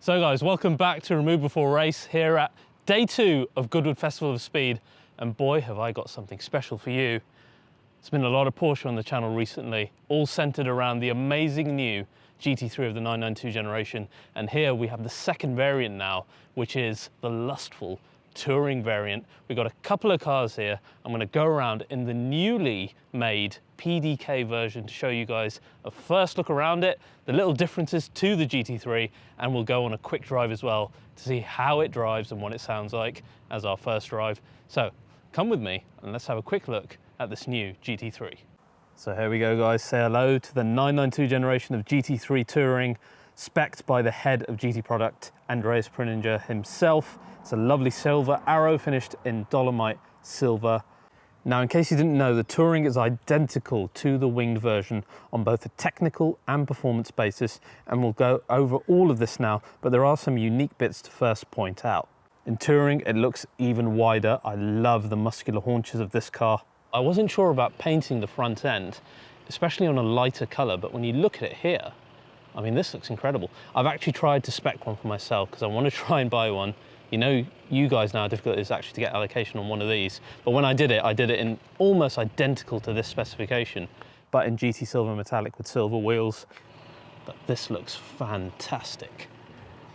So guys, welcome back to Remove Before Race here at day 2 of Goodwood Festival of Speed. And boy, have I got something special for you. There's been a lot of Porsche on the channel recently, all centered around the amazing new GT3 of the 992 generation. And here we have the second variant now, which is the lustful Touring variant. We've got a couple of cars here. I'm going to go around in the newly made PDK version to show you guys a first look around it, the little differences to the GT3, and we'll go on a quick drive as well to see how it drives and what it sounds like as our first drive. So come with me and let's have a quick look at this new GT3. So here we go guys, say hello to the 992 generation of GT3 Touring, spec'd by the head of GT product, Andreas Preuninger himself. It's a lovely silver arrow finished in dolomite silver. Now, in case you didn't know, the Touring is identical to the winged version on both a technical and performance basis, and we'll go over all of this now, but there are some unique bits to first point out. In Touring, it looks even wider. I love the muscular haunches of this car. I wasn't sure about painting the front end, especially on a lighter color, but when you look at it here, I mean, this looks incredible. I've actually tried to spec one for myself because I want to try and buy one. You know, you guys know how difficult it is actually to get allocation on one of these. But when I did it in almost identical to this specification, but in GT Silver Metallic with silver wheels. But this looks fantastic.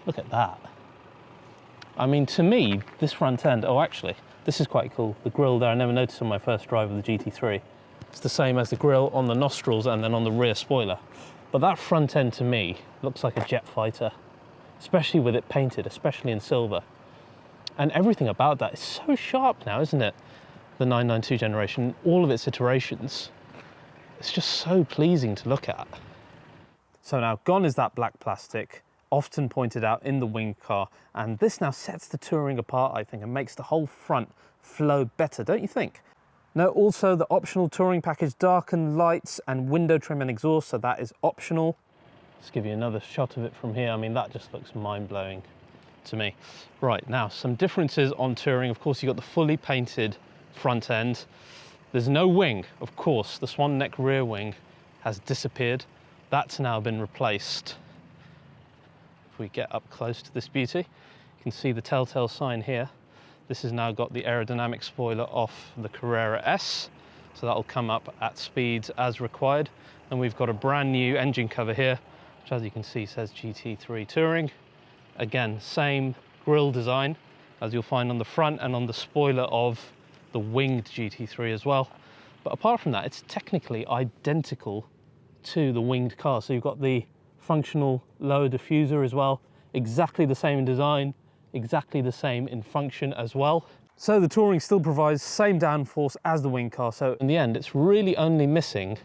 Look at that. I mean, to me, this front end, oh, actually, this is quite cool. The grille there, I never noticed on my first drive of the GT3. It's the same as the grille on the nostrils and then on the rear spoiler. But that front end to me looks like a jet fighter, especially with it painted, especially in silver. And everything about that is so sharp now, isn't it? The 992 generation, all of its iterations. It's just so pleasing to look at. So now gone is that black plastic, often pointed out in the winged car. And this now sets the Touring apart, I think, and makes the whole front flow better, don't you think? Now, also the optional Touring package, darkened lights and window trim and exhaust, so that is optional. Let's give you another shot of it from here. I mean, that just looks mind-blowing to me. Right, now some differences on Touring. Of course, you've got the fully painted front end. There's no wing, of course. The swan neck rear wing has disappeared. That's now been replaced. If we get up close to this beauty, you can see the telltale sign here. This has now got the aerodynamic spoiler off the Carrera S, so that'll come up at speeds as required. And we've got a brand new engine cover here, which as you can see says GT3 Touring. Again, same grille design as you'll find on the front and on the spoiler of the winged GT3 as well. But apart from that, it's technically identical to the winged car. So you've got the functional lower diffuser as well, exactly the same in design, exactly the same in function as well. So the Touring still provides same downforce as the winged car. So in the end, it's really only missing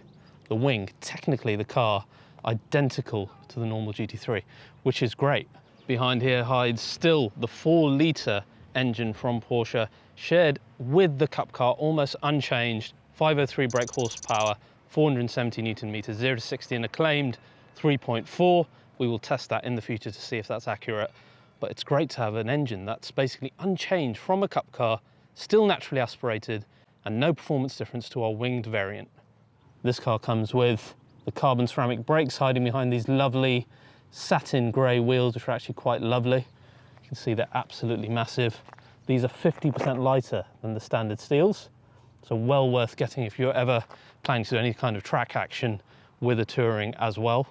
the wing. Technically, the car identical to the normal GT3, which is great. Behind here hides still the 4-litre engine from Porsche, shared with the Cup car, almost unchanged. 503 brake horsepower, 470 Newton meters, 0 to 60 in a claimed 3.4. We will test that in the future to see if that's accurate. But it's great to have an engine that's basically unchanged from a Cup car, still naturally aspirated, and no performance difference to our winged variant. This car comes with the carbon ceramic brakes hiding behind these lovely satin grey wheels, which are actually quite lovely. You can see they're absolutely massive. These are 50% lighter than the standard steels, so well worth getting if you're ever planning to do any kind of track action with a Touring as well.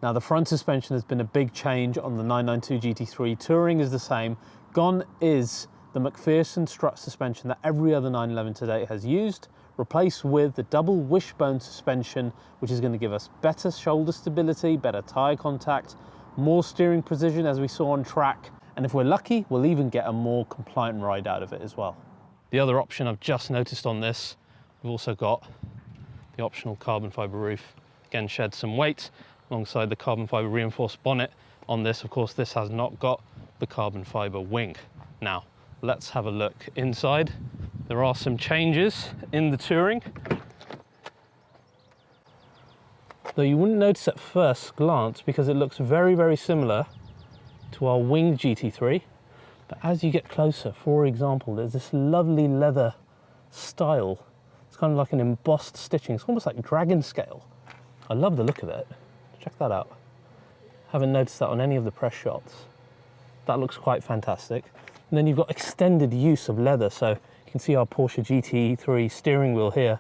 Now, the front suspension has been a big change on the 992 GT3. Touring is the same. Gone is the McPherson strut suspension that every other 911 to date has used, replaced with the double wishbone suspension, which is going to give us better shoulder stability, better tyre contact, more steering precision as we saw on track, and if we're lucky, we'll even get a more compliant ride out of it as well. The other option I've just noticed on this, we've also got the optional carbon fibre roof. Again, shed some weight alongside the carbon fibre reinforced bonnet on this. Of course, this has not got the carbon fibre wing. Now, let's have a look inside. There are some changes in the Touring, though you wouldn't notice at first glance because it looks very, very similar to our winged GT3. But as you get closer, for example, there's this lovely leather style. It's kind of like an embossed stitching. It's almost like dragon scale. I love the look of it. Check that out. Haven't noticed that on any of the press shots. That looks quite fantastic. And then you've got extended use of leather. So you can see our Porsche GT3 steering wheel here.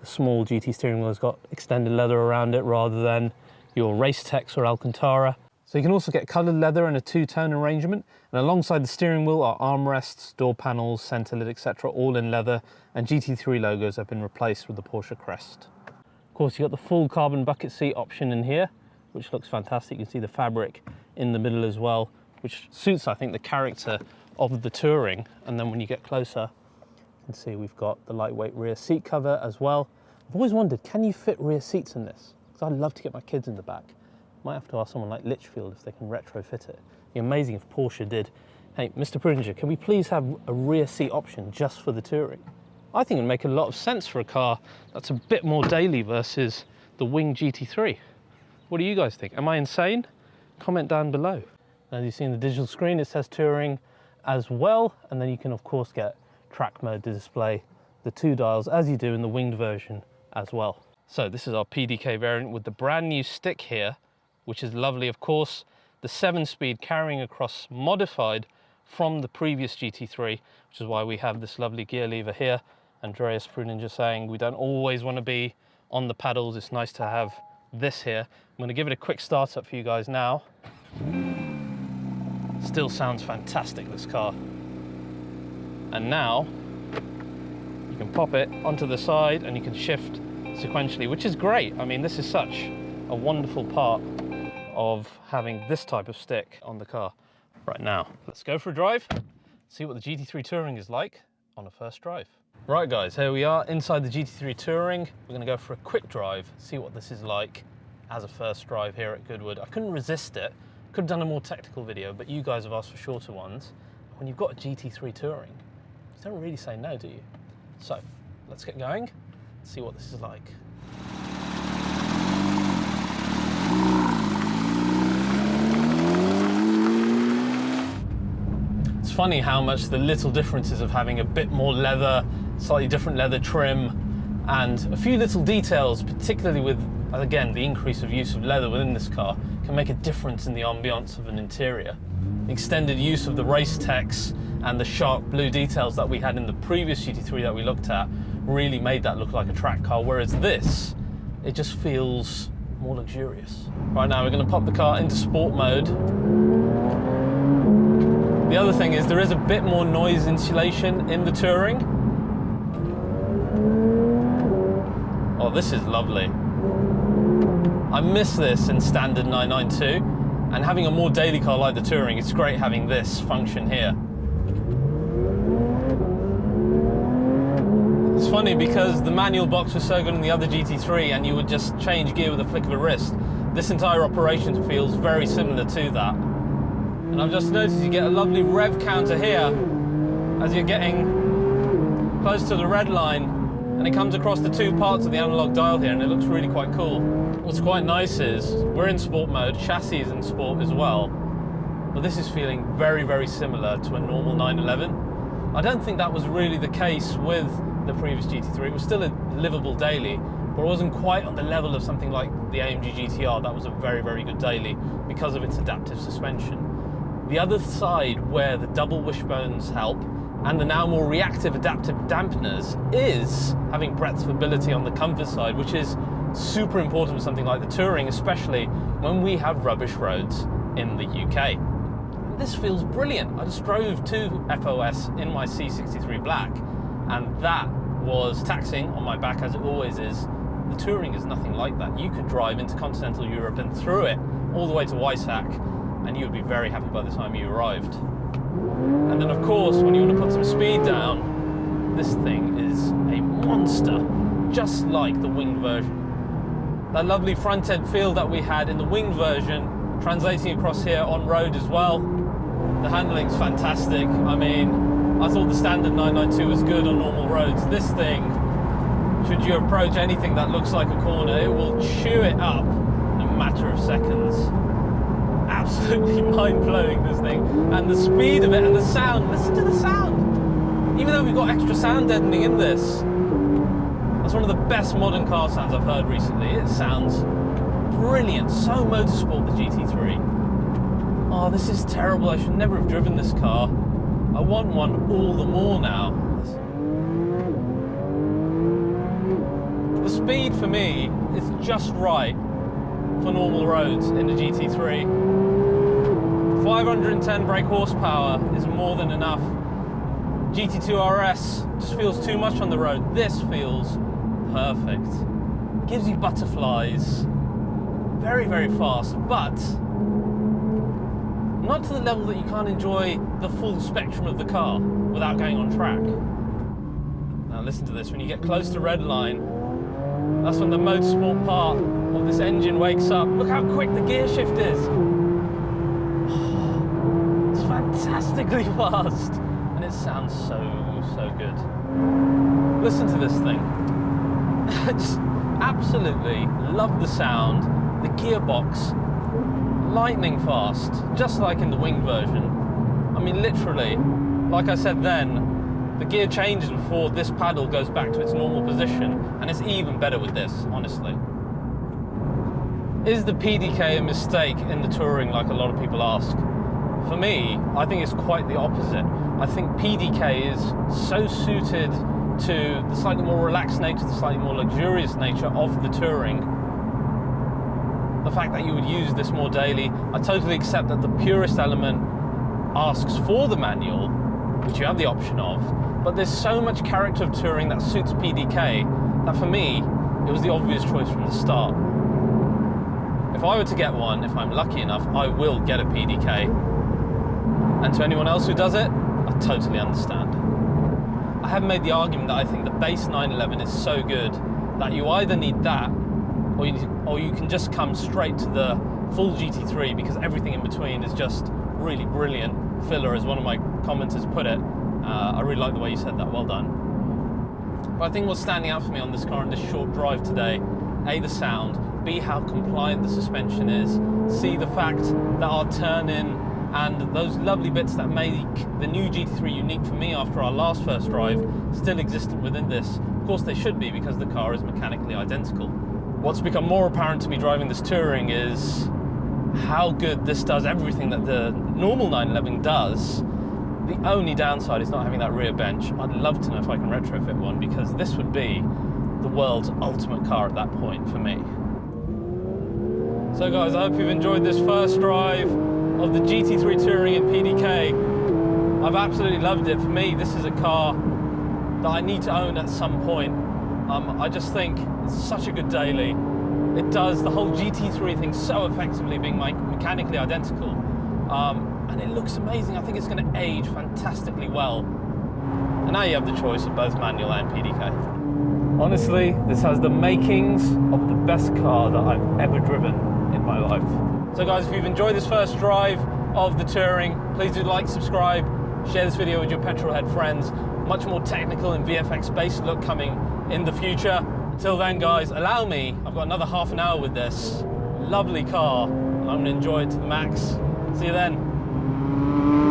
The small GT steering wheel has got extended leather around it rather than your Race Tex or Alcantara. So you can also get coloured leather in a two-tone arrangement. And alongside the steering wheel are armrests, door panels, centre lid, etc., all in leather. And GT3 logos have been replaced with the Porsche crest. Of course, you've got the full carbon bucket seat option in here, which looks fantastic. You can see the fabric in the middle as well, which suits, I think, the character of the Touring. And then when you get closer, you can see we've got the lightweight rear seat cover as well. I've always wondered, can you fit rear seats in this? Because I'd love to get my kids in the back. Might have to ask someone like Litchfield if they can retrofit it. It'd be amazing if Porsche did. Hey, Mr. Preuninger, can we please have a rear seat option just for the Touring? I think it would make a lot of sense for a car that's a bit more daily versus the Wing GT3. What do you guys think? Am I insane? Comment down below. As you see in the digital screen, it says Touring as well. And then you can, of course, get track mode to display the 2 dials as you do in the winged version as well. So this is our PDK variant with the brand new stick here, which is lovely. Of course, the 7-speed carrying across modified from the previous GT3, which is why we have this lovely gear lever here. Andreas Preuninger saying we don't always want to be on the paddles. It's nice to have this here. I'm going to give it a quick start up for you guys now. Still sounds fantastic, this car. And now you can pop it onto the side and you can shift sequentially, which is great. I mean, this is such a wonderful part of having this type of stick on the car. Right, now, let's go for a drive, see what the GT3 Touring is like on a first drive. Right guys, here we are inside the GT3 Touring. We're going to go for a quick drive, see what this is like as a first drive here at Goodwood. I couldn't resist it. Could have done a more technical video, but you guys have asked for shorter ones. When you've got a GT3 Touring, you don't really say no, do you? So, let's get going, see what this is like. It's funny how much the little differences of having a bit more leather, slightly different leather trim, and a few little details, particularly with, again, the increase of use of leather within this car, can make a difference in the ambiance of an interior. The extended use of the Race Tex and the sharp blue details that we had in the previous GT3 that we looked at really made that look like a track car, whereas this, it just feels more luxurious. Right, now we're going to pop the car into sport mode. The other thing is there is a bit more noise insulation in the Touring. Oh, this is lovely. I miss this in standard 992, and having a more daily car like the Touring, it's great having this function here. It's funny because the manual box was so good in the other GT3 and you would just change gear with a flick of a wrist. This entire operation feels very similar to that. And I've just noticed you get a lovely Rev Counter here as you're getting close to the red line, and it comes across the 2 parts of the analog dial here, and it looks really quite cool. What's quite nice is we're in sport mode, chassis is in sport as well, but this is feeling very, very similar to a normal 911. I don't think that was really the case with the previous GT3. It was still a livable daily, but it wasn't quite on the level of something like the AMG GTR. That was a very, very good daily because of its adaptive suspension. The other side, where the double wishbones help and the now more reactive adaptive dampeners, is having breadth of ability on the comfort side, which is super important for something like the Touring, especially when we have rubbish roads in the UK. And this feels brilliant. I just drove to FOS in my C63 Black, and that was taxing on my back, as it always is. The Touring is nothing like that. You could drive into continental Europe and through it all the way to Weissach, and you would be very happy by the time you arrived. And then of course, when you want to put some speed down, this thing is a monster, just like the winged version. That lovely front end feel that we had in the winged version, translating across here on road as well. The handling's fantastic. I mean, I thought the standard 992 was good on normal roads. This thing, should you approach anything that looks like a corner, it will chew it up in a matter of seconds. Absolutely mind-blowing, this thing, and the speed of it and the sound. Listen to the sound. Even though we've got extra sound deadening in this, that's one of the best modern car sounds I've heard recently. It sounds brilliant. So motorsport, the GT3. Oh, this is terrible. I should never have driven this car. I want one all the more now. The speed for me is just right for normal roads in the GT3. 510 brake horsepower is more than enough. GT2 RS just feels too much on the road. This feels perfect. Gives you butterflies. Very, very fast, but not to the level that you can't enjoy the full spectrum of the car without going on track. Now listen to this, when you get close to red line, that's when the motorsport part of this engine wakes up. Look how quick the gear shift is. It's fantastically fast, and it sounds so good. Listen to this thing. Just absolutely love the sound. The gearbox, lightning fast, just like in the winged version. I mean, literally, like I said then, the gear changes before this paddle goes back to its normal position, and it's even better with this, honestly. Is the PDK a mistake in the Touring, like a lot of people ask? For me, I think it's quite the opposite. I think PDK is so suited to the slightly more relaxed nature, the slightly more luxurious nature of the Touring. The fact that you would use this more daily, I totally accept that the purest element asks for the manual, which you have the option of, but there's so much character of Touring that suits PDK that for me, it was the obvious choice from the start. If I were to get one, if I'm lucky enough, I will get a PDK. And to anyone else who does it, I totally understand. I have made the argument that I think the base 911 is so good that you either need that or you can just come straight to the full GT3 because everything in between is just really brilliant filler, as one of my commenters put it. I really like the way you said that, well done. But I think what's standing out for me on this car in this short drive today, A, the sound, B, how compliant the suspension is, C, the fact that our turn-in and those lovely bits that make the new GT3 unique for me after our last first drive still existent within this. Of course they should be because the car is mechanically identical. What's become more apparent to me driving this Touring is how good this does everything that the normal 911 does. The only downside is not having that rear bench. I'd love to know if I can retrofit one because this would be the world's ultimate car at that point for me. So guys, I hope you've enjoyed this first drive of the GT3 Touring in PDK. I've absolutely loved it. For me, this is a car that I need to own at some point. I just think it's such a good daily. It does the whole GT3 thing so effectively, being mechanically identical. And it looks amazing. I think it's going to age fantastically well. And now you have the choice of both manual and PDK. Honestly, this has the makings of the best car that I've ever driven in my life. So guys, if you've enjoyed this first drive of the Touring, please do like, subscribe, share this video with your petrolhead friends. Much more technical and VFX based look coming in the future. Until then guys, allow me, I've got another half an hour with this lovely car, and I'm going to enjoy it to the max. See you then.